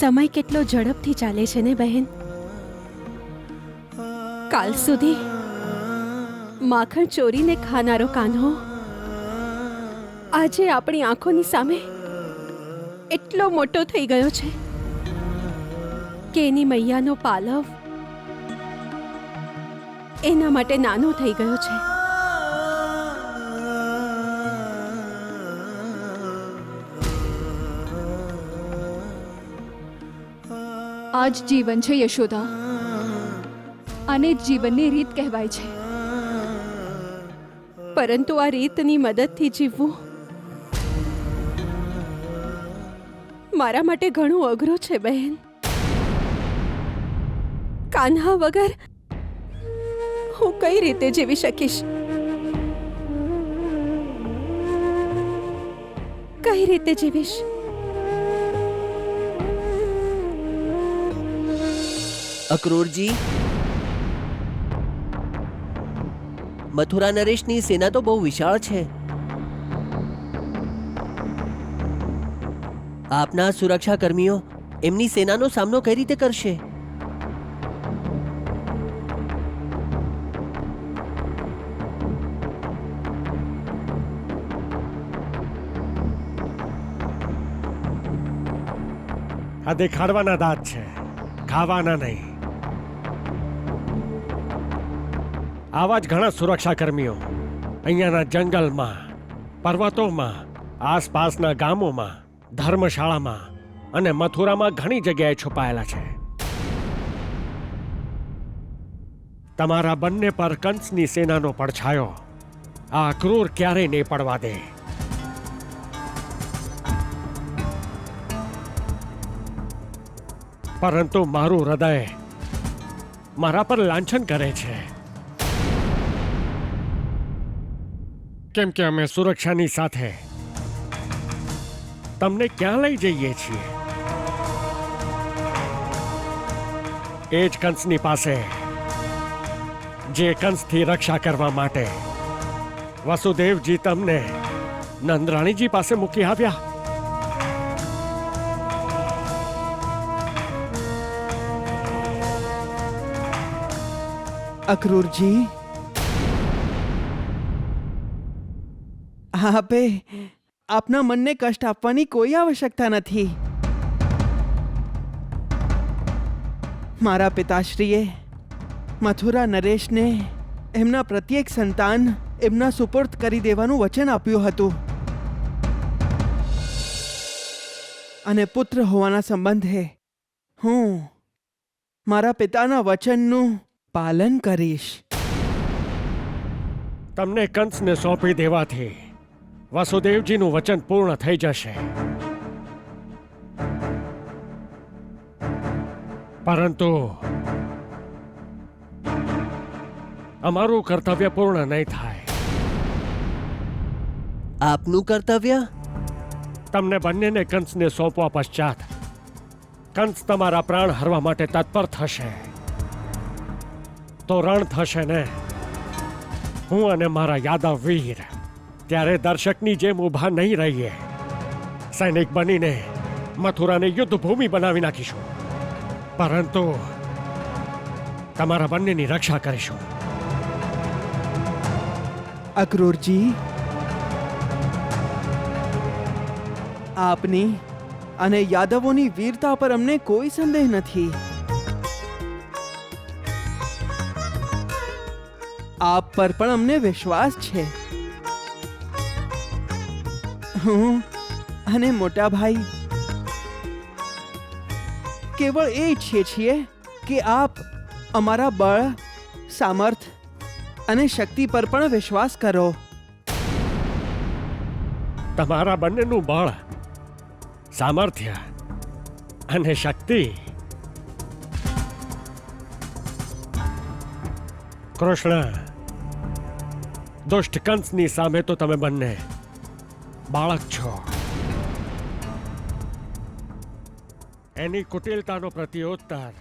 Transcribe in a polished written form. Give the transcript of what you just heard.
સમય કેટલો ઝડપથી ચાલે છે ને બહેન. કાલ સુધી માખણ ચોરીને ખાનારો કાન્હો આજે આપણી આંખોની સામે એટલો મોટો થઈ ગયો છે કે એની મૈયાનો પાલવ એના માટે નાનો થઈ ગયો છે. આ જ જીવન છે યશોદા. આને જ જીવનની રીત કહેવાય છે. પરંતુ આ રીતની મદદથી જીવવું મારા માટે ઘણું અઘરું છે બહેન. કાન્હા વગર હું કઈ રીતે જીવી શકીશ? કઈ રીતે જીવીશ? અક્રૂરજી, મથુરા નરેશની સેના તો બહુ વિશાળ છે. આપના સુરક્ષા કર્મીઓ એમની સેનાનો સામનો કઈ રીતે કરશે? આ દેખાડવાના દાંત છે, ખાવાના નહીં. આવા જ ઘણા સુરક્ષા કર્મીઓ અહીંયાના જંગલમાં, પર્વતોમાં, આસપાસના ગામોમાં, ધર્મશાળામાં અને મથુરામાં ઘણી જગ્યાએ છુપાયેલા છે. તમારા બંને પર કંસની સેનાનો પડછાયો આ ક્રૂર ક્યારેય નહીં પડવા દે. પરંતુ મારું હૃદય મારા પર લાંછન કરે છે, કેમ કે અમે સુરક્ષાની સાથે તમને ક્યાં લઈ જઈએ છીએ? એ જ કંસની પાસે જે કંસથી રક્ષા કરવા માટે વસુદેવજી તમને નંદરાણીજી પાસે મૂકી આવ્યા. અક્રૂરજી, આપે આપના મનને કષ્ટ આપવાની કોઈ આવશ્યકતા નથી. મારા પિતાશ્રીએ મથુરા નરેશને એમના પ્રત્યેક સંતાન એમના સુપર્દ કરી દેવાનું વચન આપ્યું હતું અને પુત્ર હોવાના સંબંધે હું મારા પિતાના વચનનું પાલન કરીશ. તમને કંસને સોંપી દેવાથી વસુદેવજીનું વચન પૂર્ણ થઈ જશે. પરંતુ અમારું કર્તવ્ય પૂર્ણ નહીં થાય. આપનું કર્તવ્ય? તમને બંનેને કંસને સોંપવા પશ્ચાત કંસ તમારા પ્રાણ હરવા માટે તત્પર થશે તો રણ થશે ને. હું અને મારા યાદવ વીર ત્યારે દર્શકની જેમ ઊભા નહીં રહીએ. સૈનિક બનીને મથુરાને યુદ્ધ ભૂમિ બનાવી નાખીશું, પરંતુ તમારા બંનેની રક્ષા કરીશું. અક્રૂરજી, આપની અને યાદવોની વીરતા પર અમને કોઈ સંદેહ નથી. આપ પર પણ અમને વિશ્વાસ છે. હું અને મોટા ભાઈ કેવળ એ ઈચ્છીએ છીએ કે આપ અમારા બળ, સામર્થ અને શક્તિ પર પણ વિશ્વાસ કરો. તમારા બંનેનું બળ, સામર્થ્ય અને શક્તિ કૃષ્ણ, દુષ્ટ કંસની સામે તો તમે બંને બાળક છો. એની કુટિલતાનો પ્રત્યુત્તર